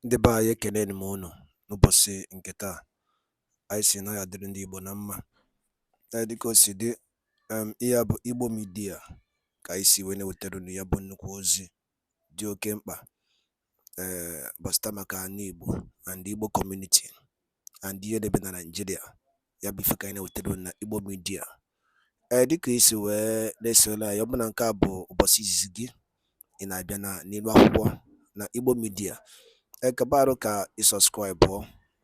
Ndị be anyị ekeneni m unu n'ụbọchị nke taa. Anyị sị na ya dịrị ndị Igbo na mma. Dịka o si dị, ihe a bụ Igbo Media ka anyị si wee na-ewetara unu ya bụ nnukwu ozi dị oke mkpa gbasịta maka ana Igbo and Igbo community and ihe debe na Nigeria. Ya bụ ife ka anyị na-ewetara unu na Igbo Media. Dịka isi wee na-esole anyị, ọ bụ na nke a bụ ụbọchị izizi gị ị na-abịa n'ilu akwụkwọ na Igbo Media, kabaru ka subscribe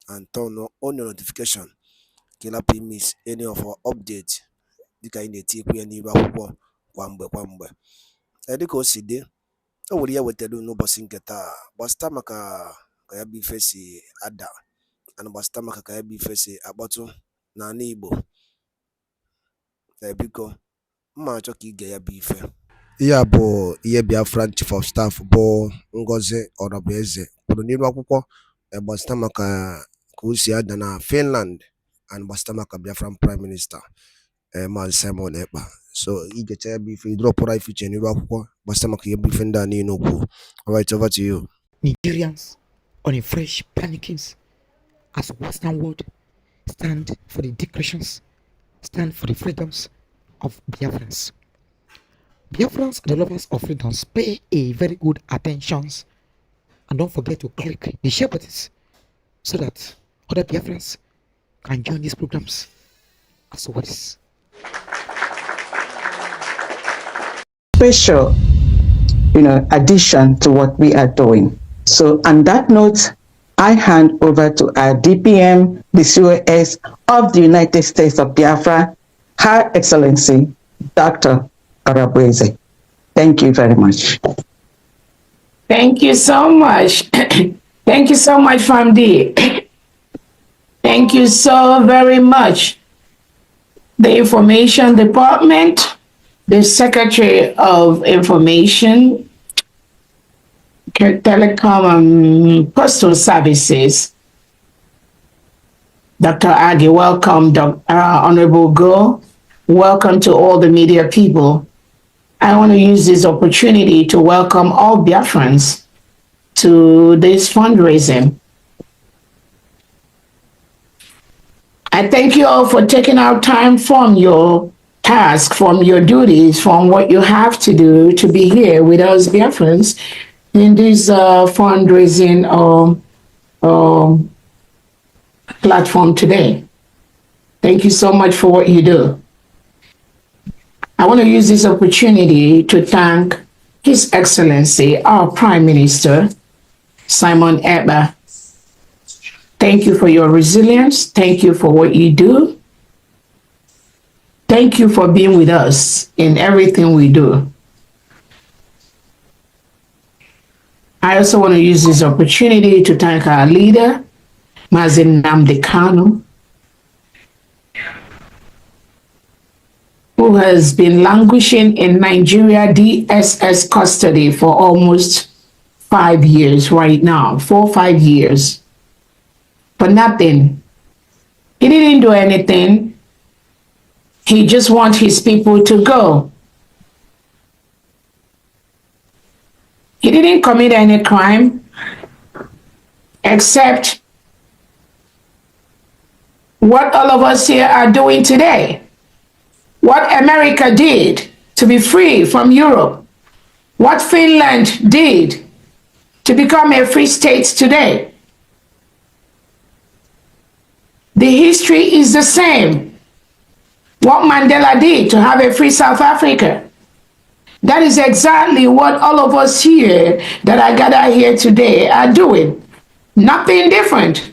and turn on your notification ka ị lapụ miss any of our update dịka anyị na-etikwu ya n'ilu akwụkwọ kwa mgbe. Dịka o si dị, o nwere ya wetara n'ụbọchị nke taa gbasịta maka ka ya bụ ife si ada and gbasịta maka ka ya bụ ife si akpọtụ n'ala Igbo. Biko mma achọ ka ige ya bụ ife. Ihe a bụ ihe Biafran Chief of Staff bụ Ngozi Orabueze kwuru n'ilu akwụkwọ gbasịta maka ka o si ada na Finland and gbasịta maka Biafran Prime Minister Maazị Simon Ekpa. So igecha ya bụ ife idropụra ife iche n'ilu akwụkwọ gbasịta maka ihe bụ ife ndị a niile okwu. All right, over to you. Nigerians on a fresh panicking as the Western world stand for the declarations, stand for the freedoms of Biafrans. Biafrans, the lovers of freedoms, pay a very good attention and don't forget to click the share buttons so that other Biafrans can join these programs as well. Special, addition to what we are doing. So on that note, I hand over to our DPM, the COS of the United States of Biafra, Her Excellency, Dr. Orabueze. Thank you very much. Thank you so much. Thank you so much, Famdi. Thank you so very much. The Information Department, the Secretary of Information, Telecom and Postal Services, Dr. Agi, welcome. Honorable Go, welcome to all the media people. I want to use this opportunity to welcome all Biafrans to this fundraising. I thank you all for taking out time from your task, from your duties, from what you have to do to be here with us Biafrans in this fundraising platform today. Thank you so much for what you do. I want to use this opportunity to thank His Excellency, our Prime Minister, Simon Ekpa. Thank you for your resilience. Thank you for what you do. Thank you for being with us in everything we do. I also want to use this opportunity to thank our leader, Maazị Nnamdi Kanu, who has been languishing in Nigeria DSS custody for almost 5 years right now, 4 or 5 years, for nothing. He didn't do anything. He just wants his people to go. He didn't commit any crime except what all of us here are doing today. What America did to be free from Europe, what Finland did to become a free state today. The history is the same. What Mandela did to have a free South Africa. That is exactly what all of us here that I gather here today are doing. Nothing different.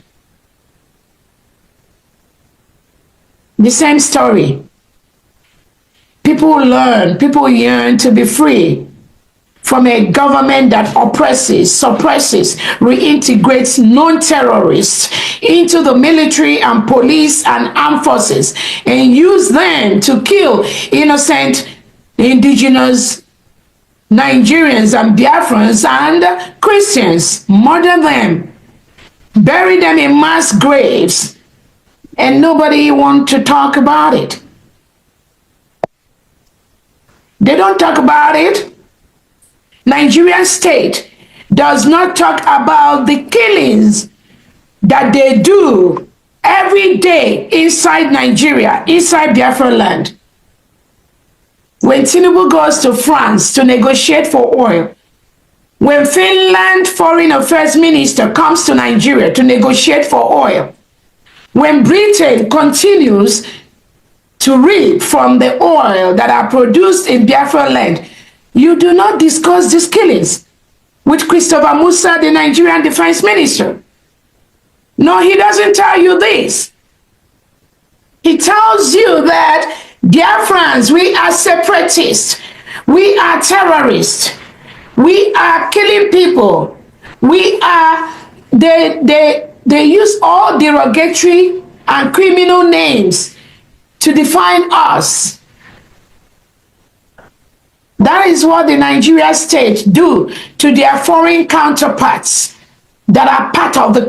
The same story. People learn, people yearn to be free from a government that oppresses, suppresses, reintegrates non-terrorists into the military and police and armed forces and use them to kill innocent indigenous Nigerians and Biafrans and Christians, murder them, bury them in mass graves, and nobody wants to talk about it. They don't talk about it. Nigerian state does not talk about the killings that they do every day inside Nigeria, inside Biafra land. When Tinubu goes to France to negotiate for oil, when Finland foreign affairs minister comes to Nigeria to negotiate for oil, when Britain continues to reap from the oil that are produced in Biafra land, you do not discuss these killings with Christopher Musa, the Nigerian defense minister. No, he doesn't tell you this. He tells you that Biafrans, we are separatists, we are terrorists, we are killing people, we are, they use all derogatory and criminal names to define us. That is what the Nigerian state do to their foreign counterparts that are part of the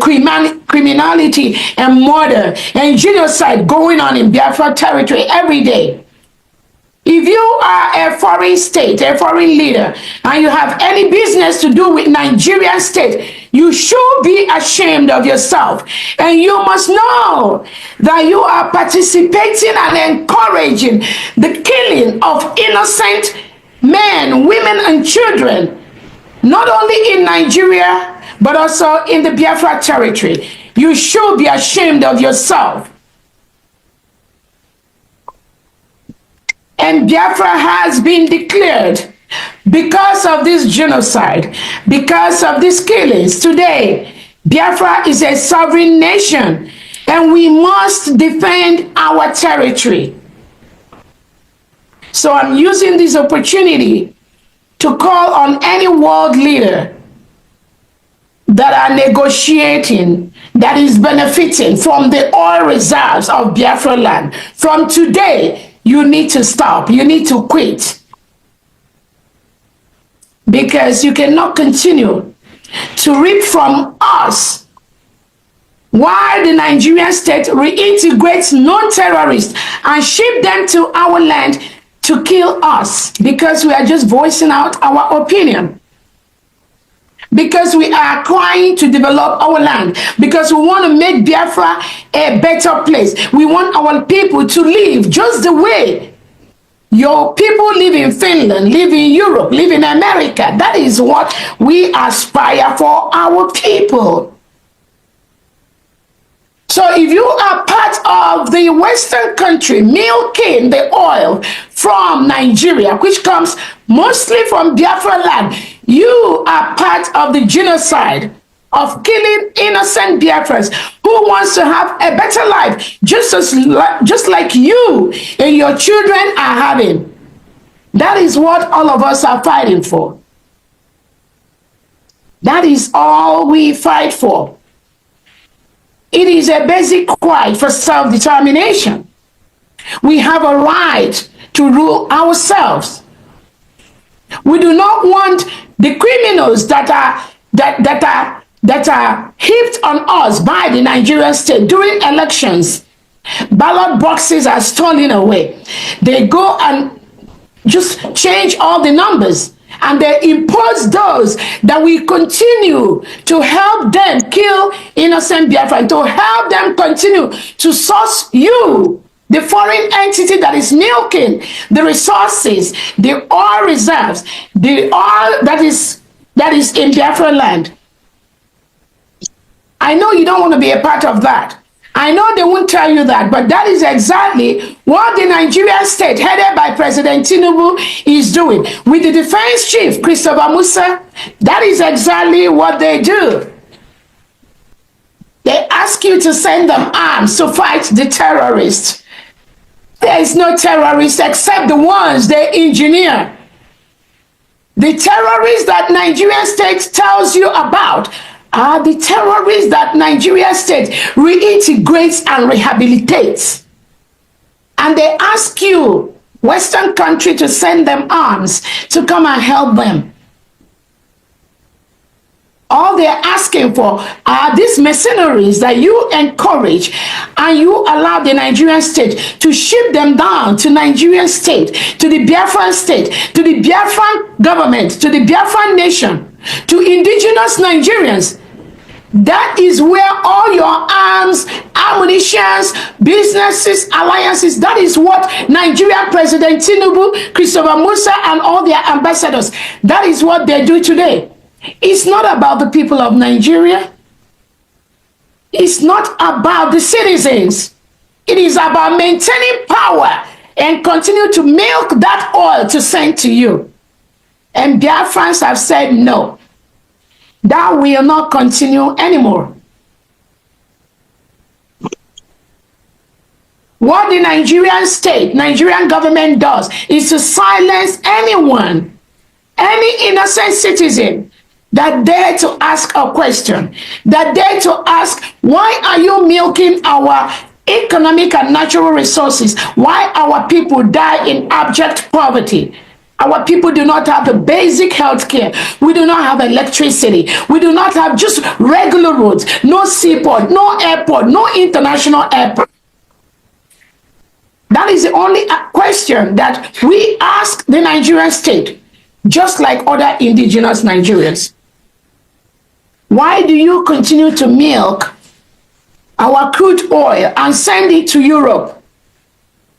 criminality and murder and genocide going on in Biafra territory every day. If you are a foreign state, a foreign leader, and you have any business to do with Nigerian state, you should be ashamed of yourself. And you must know that you are participating and encouraging the killing of innocent men, women, and children, not only in Nigeria, but also in the Biafra territory. You should be ashamed of yourself. And Biafra has been declared because of this genocide, because of these killings. Today, Biafra is a sovereign nation, and we must defend our territory. So I'm using this opportunity to call on any world leader that are negotiating, that is benefiting from the oil reserves of Biafra land. From today, you need to stop. You need to quit. Because you cannot continue to reap from us while the Nigerian state reintegrates non-terrorists and ship them to our land to kill us because we are just voicing out our opinion. Because we are trying to develop our land, because we want to make Biafra a better place. We want our people to live just the way your people live in Finland, live in Europe, live in America. That is what we aspire for our people. So if you are part of the Western country milking the oil from Nigeria, which comes mostly from Biafra land, you are part of the genocide of killing innocent Biafrans who wants to have a better life, just like you and your children are having. That is what all of us are fighting for. That is all we fight for. It is a basic right for self-determination. We have a right to rule ourselves. We do not want the criminals that are heaped on us by the Nigerian state during elections. Ballot boxes are stolen away. They go and just change all the numbers, and they impose those that we continue to help them kill innocent Biafran, to help them continue to source you, the foreign entity that is milking the resources, the oil reserves, the oil that is in Biafra land. I know you don't want to be a part of that. I know they won't tell you that, but that is exactly what the Nigerian state, headed by President Tinubu, is doing. With the defense chief, Christopher Musa, that is exactly what they do. They ask you to send them arms to fight the terrorists. There is no terrorists except the ones they engineer. The terrorists that Nigerian state tells you about are the terrorists that Nigerian state reintegrates and rehabilitates. And they ask you, Western country, to send them arms to come and help them. All they're asking for are these mercenaries that you encourage and you allow the Nigerian state to ship them down to Nigerian state, to the Biafran state, to the Biafran government, to the Biafran nation. to indigenous Nigerians. That is where all your arms, ammunitions, businesses, alliances, that is what Nigeria President Tinubu, Christopher Musa, and all their ambassadors, that is what they do today. It's not about the people of Nigeria. It's not about the citizens. It is about maintaining power and continue to milk that oil to send to you. And Biafrans have said no. That will not continue anymore. What the Nigerian state, Nigerian government does is to silence anyone, any innocent citizen that dare to ask a question, that dare to ask, why are you milking our economic and natural resources? Why our people die in abject poverty? Our people do not have the basic health care. We do not have electricity. We do not have just regular roads, no seaport, no airport, no international airport. That is the only question that we ask the Nigerian state, just like other indigenous Nigerians. Why do you continue to milk our crude oil and send it to Europe?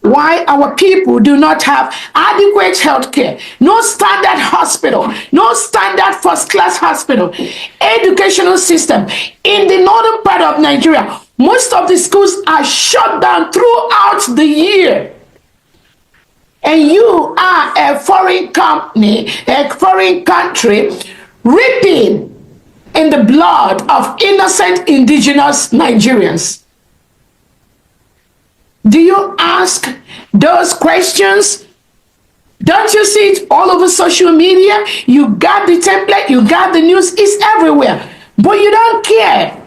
Why our people do not have adequate health care, no standard hospital, no standard first-class hospital, educational system. In the northern part of Nigeria, most of the schools are shut down throughout the year. And you are a foreign company, a foreign country, reaping in the blood of innocent indigenous Nigerians. Do you ask those questions? Don't you see it all over social media? You got the template, you got the news, it's everywhere. But you don't care.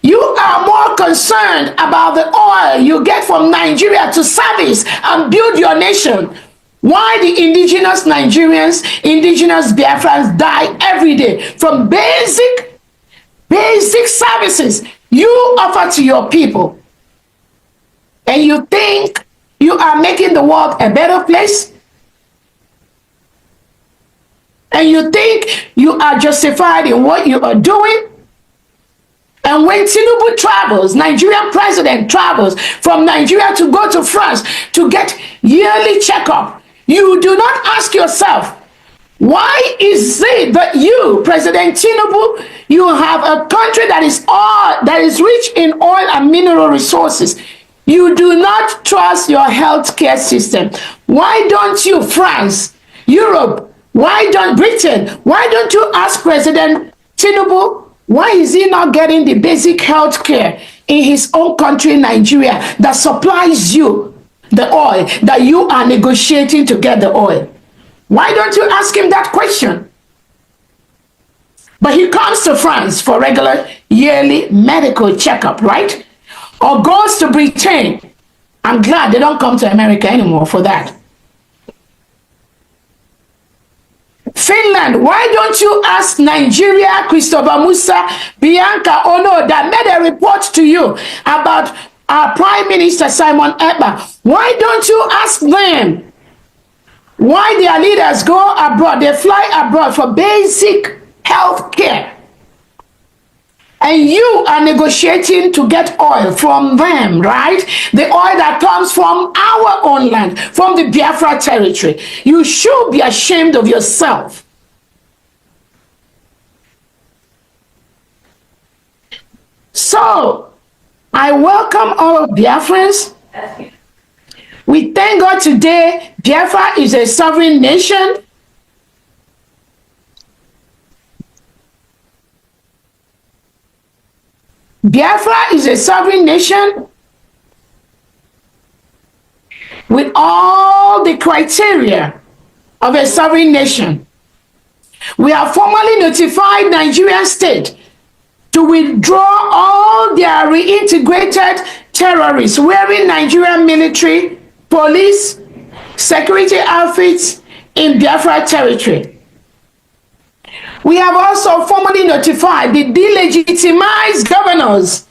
You are more concerned about the oil you get from Nigeria to service and build your nation. Why the indigenous Nigerians, indigenous Biafrans die every day from basic services you offer to your people. And you think you are making the world a better place? And you think you are justified in what you are doing? And when Tinubu travels, Nigerian president travels from Nigeria to go to France to get yearly checkup, you do not ask yourself, why is it that you, President Tinubu, you have a country that is rich in oil and mineral resources? You do not trust your healthcare system. Why don't you, France, Europe, why don't Britain, why don't you ask President Tinubu, why is he not getting the basic health care in his own country, Nigeria, that supplies you the oil, that you are negotiating to get the oil? Why don't you ask him that question? But he comes to France for regular yearly medical checkup, right? Or goes to Britain. I'm glad they don't come to America anymore for that. Finland, why don't you ask Nigeria, Christopher Musa, Bianca Ono, that made a report to you about our Prime Minister Simon Ekpa? Why don't you ask them why their leaders go abroad, they fly abroad for basic health care? And you are negotiating to get oil from them, right? The oil that comes from our own land, from the Biafra territory. You should be ashamed of yourself. So, I welcome all Biafrans. We thank God today, Biafra is a sovereign nation. Biafra is a sovereign nation with all the criteria of a sovereign nation. We have formally notified Nigerian state to withdraw all their reintegrated terrorists wearing Nigerian military, police, security outfits in Biafra territory. We have also formally notified the delegitimized governors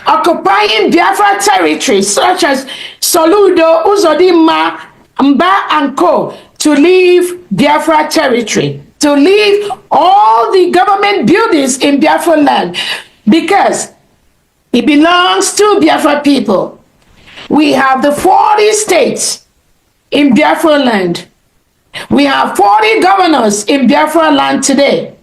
occupying Biafra territory, such as Soludo, Uzodimma, Mba, and Co., to leave Biafra territory. to leave all the government buildings in Biafra land because it belongs to Biafra people. We have the 40 states in Biafra land. We have 40 governors in Biafra land today.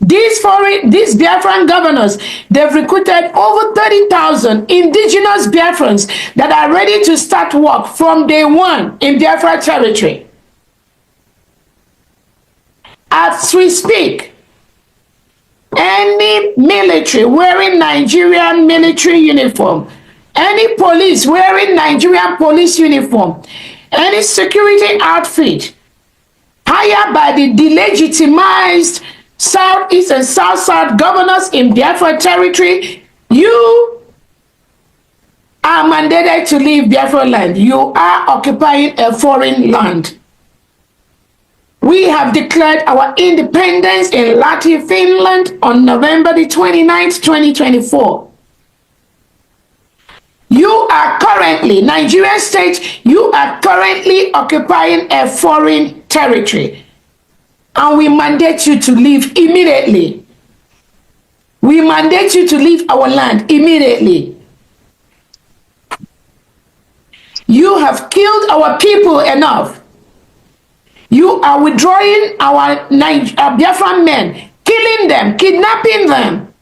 These Biafran governors, they've recruited over 30,000 indigenous Biafrans that are ready to start work from day one in Biafra territory. As we speak, any military wearing Nigerian military uniform, any police wearing Nigerian police uniform, any security outfit hired by the delegitimized Southeast and South governors in Biafra territory, you are mandated to leave Biafra land. You are occupying a foreign land. We have declared our independence in Latvia, Finland on November the 29th, 2024. You are currently, Nigerian state, you are currently occupying a foreign territory. And we mandate you to leave immediately. We mandate you to leave our land immediately. You have killed our people enough. You are withdrawing our Biafran men, killing them, kidnapping them.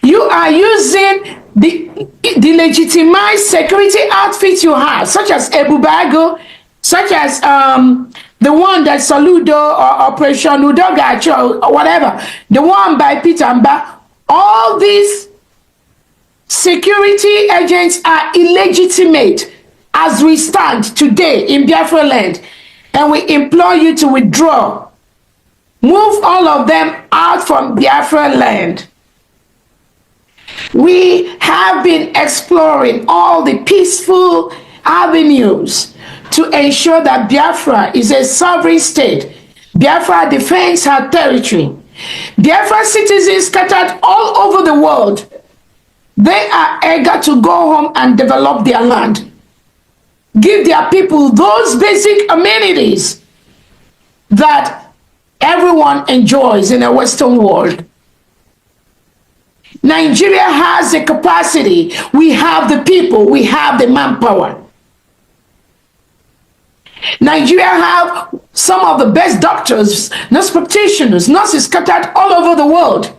You are using the legitimized security outfits you have, such as Ebubago, such as the one that Saludo or Operation Udogacho or whatever, the one by Peter Mba. All these security agents are illegitimate as we stand today in Biafra land, and we implore you to withdraw. Move all of them out from Biafra land. We have been exploring all the peaceful avenues to ensure that Biafra is a sovereign state. Biafra defends her territory. Biafra citizens scattered all over the world, they are eager to go home and develop their land. Give their people those basic amenities that everyone enjoys in a Western world. Nigeria has the capacity. We have the people. We have the manpower. Nigeria have some of the best doctors, nurse practitioners, nurses scattered all over the world.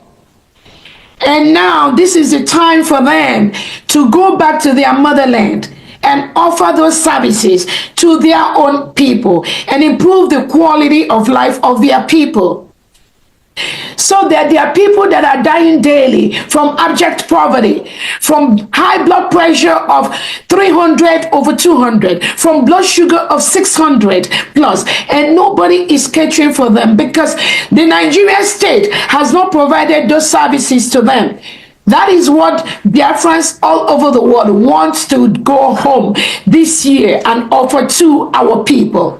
And now this is the time for them to go back to their motherland and offer those services to their own people and improve the quality of life of their people. So that there are people that are dying daily from abject poverty, from high blood pressure of 300 over 200, from blood sugar of 600 plus, and nobody is catering for them because the Nigerian state has not provided those services to them. That is what Biafrans all over the world want to go home this year and offer to our people.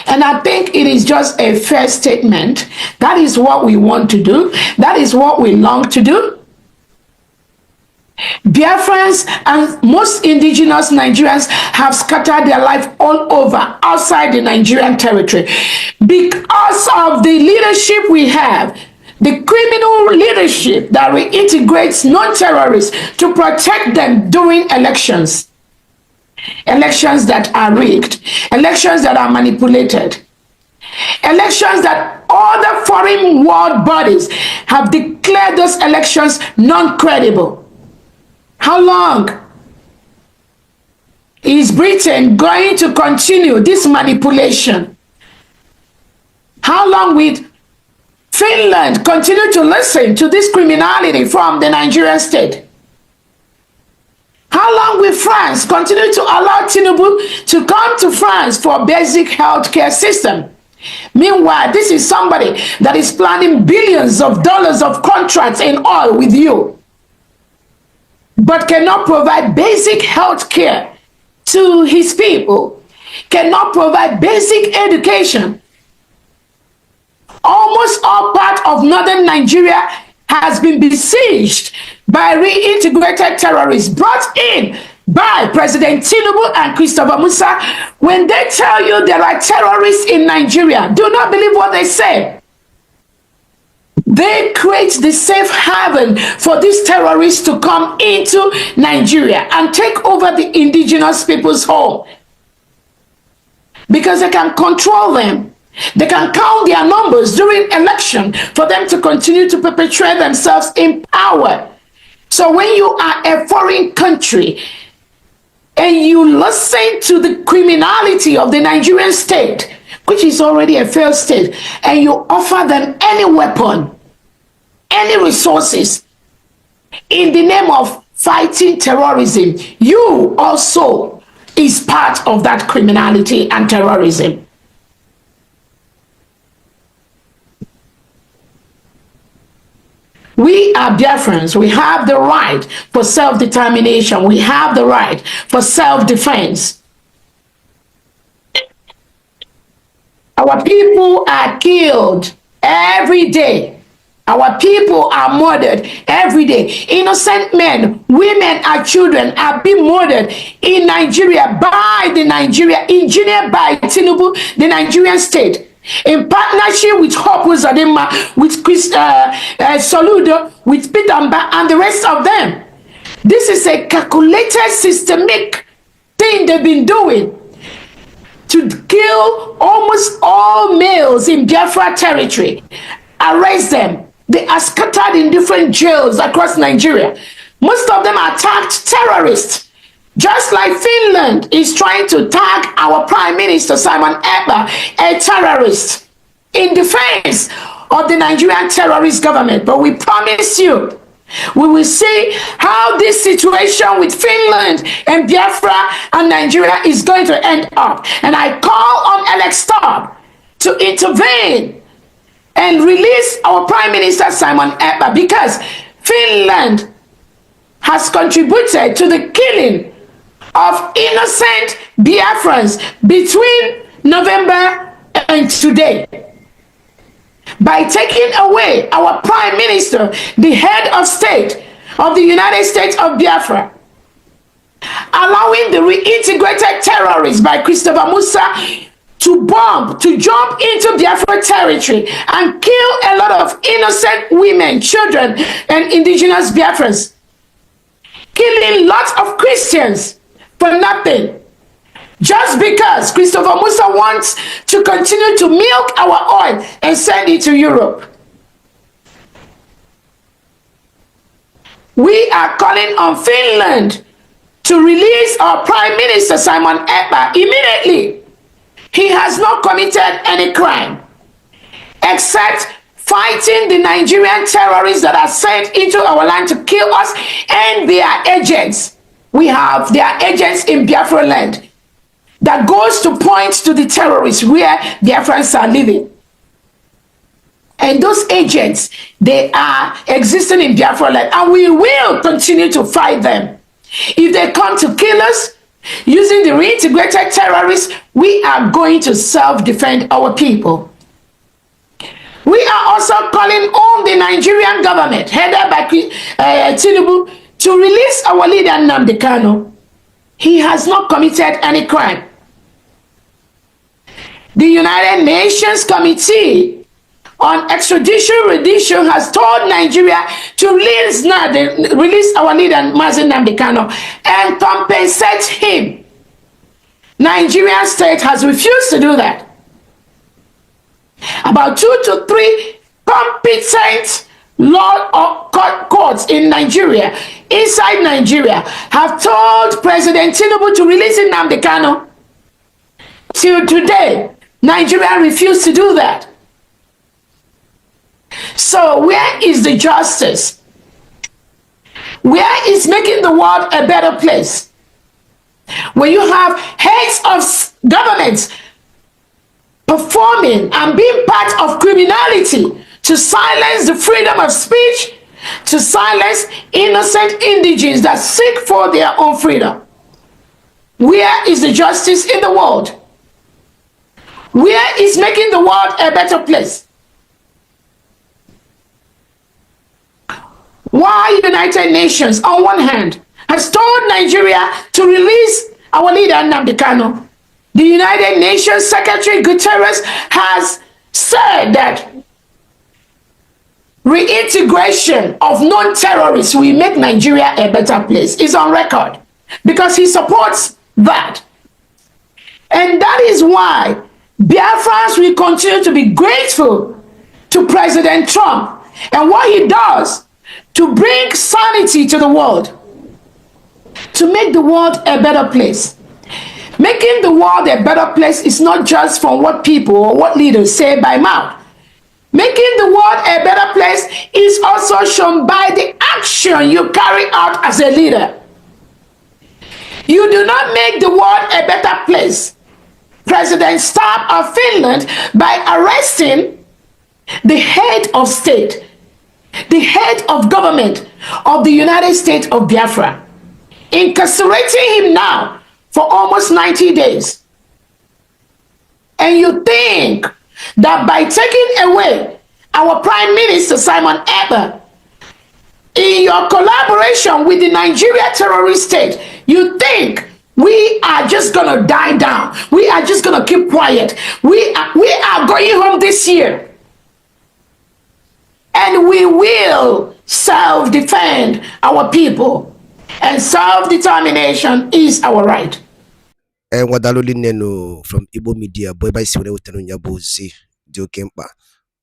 And I think it is just a fair statement. That is what we want to do. That is what we long to do. Biafrans and most indigenous Nigerians have scattered their life all over outside the Nigerian territory because of the leadership we have, the criminal leadership that reintegrates non-terrorists to protect them during elections. Elections that are rigged, elections that are manipulated, elections that other foreign world bodies have declared those elections non-credible. How long is Britain going to continue this manipulation? How long will Finland continue to listen to this criminality from the Nigerian state? How long will France continue to allow Tinubu to come to France for a basic healthcare system? Meanwhile, this is somebody that is planning billions of dollars of contracts in oil with you, but cannot provide basic healthcare to his people, cannot provide basic education. Almost all part of northern Nigeria has been besieged by reintegrated terrorists brought in by President Tinubu and Christopher Musa, when they tell you there are terrorists in Nigeria, do not believe what they say. They create the safe haven for these terrorists to come into Nigeria and take over the indigenous people's home. Because they can control them. They can count their numbers during election for them to continue to perpetuate themselves in power. So when you are a foreign country and you listen to the criminality of the Nigerian state, which is already a failed state, and you offer them any weapon, any resources in the name of fighting terrorism, you also is part of that criminality and terrorism. We are Biafrans. We have the right for self-determination. We have the right for self-defense. Our people are killed every day. Our people are murdered every day. Innocent men, women, and children are being murdered in Nigeria by the Nigeria, engineered by Tinubu, the Nigerian state, in partnership with Hope Uzodinma, with Chris Soludo, with Pitamba, and the rest of them. This is a calculated, systemic thing they've been doing to kill almost all males in Biafra territory, arrest them. They are scattered in different jails across Nigeria. Most of them are tagged terrorists. Just like Finland is trying to tag our Prime Minister Simon Ekpa a terrorist in defense of the Nigerian terrorist government. But we promise you, we will see how this situation with Finland and Biafra and Nigeria is going to end up. And I call on Alex Starr to intervene and release our Prime Minister Simon Ekpa, because Finland has contributed to the killing of innocent Biafrans between November and today by taking away our Prime Minister, the head of state of the United States of Biafra, allowing the reintegrated terrorists by Christopher Musa to jump into Biafra territory and kill a lot of innocent women, children, and indigenous Biafrans, killing lots of Christians for nothing, just because Christopher Musa wants to continue to milk our oil and send it to Europe. We are calling on Finland to release our Prime Minister Simon Ekpa immediately. He has not committed any crime except fighting the Nigerian terrorists that are sent into our land to kill us and their agents. We have their agents in Biafra land that goes to point to the terrorists where Biafrans are living. And those agents, they are existing in Biafra land, and we will continue to fight them. If they come to kill us, using the reintegrated terrorists, we are going to self-defend our people. We are also calling on the Nigerian government, headed by Tinubu, to release our leader Nnamdi Kanu. He has not committed any crime. The United Nations Committee on Extradition Rendition has told Nigeria to release our leader Nnamdi Kanu and compensate him. Nigerian state has refused to do that. About 2 to 3 competent law or courts in Nigeria, inside Nigeria, have told President Tinubu to release Nnamdi Kanu. Till today, Nigeria refused to do that. So where is the justice? Where is making the world a better place? When you have heads of governments performing and being part of criminality to silence the freedom of speech, to silence innocent indigents that seek for their own freedom. Where is the justice in the world? Where is making the world a better place? Why United Nations, on one hand, has told Nigeria to release our leader Nnamdi Kanu. The United Nations Secretary Guterres has said that reintegration of non-terrorists will make Nigeria a better place. It's on record because he supports that. And that is why Biafrans will continue to be grateful to President Trump and what he does to bring sanity to the world, to make the world a better place. Making the world a better place is not just from what people or what leaders say by mouth. Making the world a better place is also shown by the action you carry out as a leader. You do not make the world a better place, President Stab of Finland, by arresting the head of state, the head of government of the United States of Biafra, incarcerating him now for almost 90 days. And you think that by taking away our Prime Minister Simon Ekpa, in your collaboration with the Nigeria terrorist state, you think we are just gonna die down, we are just gonna keep quiet, we are going home this year, and we will self-defend our people, and self-determination is our right. Wadaloli neno from Igbo media boy by siwene utenu nyabo si dio kempa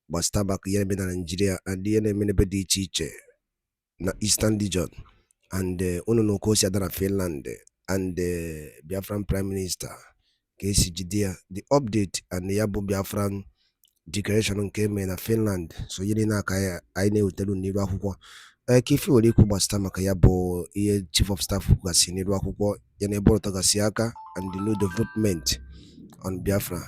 basta back yene na Nigeria and yene menebe di chiche na Eastern region and ono no kosi adana Finland and Biafran Prime Minister Kesi Jidia the update and yabo Biafran declaration came na Finland so yene na kaya aine utelu niru akwukwo kifi wole ku basta maka yabo iye chief of staff kwasi niru akwukwo yene boro gasi aka and the new development on Biafra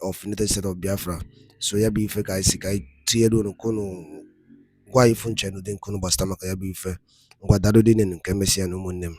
of United States of Biafra. So ya bi ife ka isi ka tiyedo no kono kwa ifunche no den kono basta maka ya bi ife ngwa dado dinen nke mesia no monnem.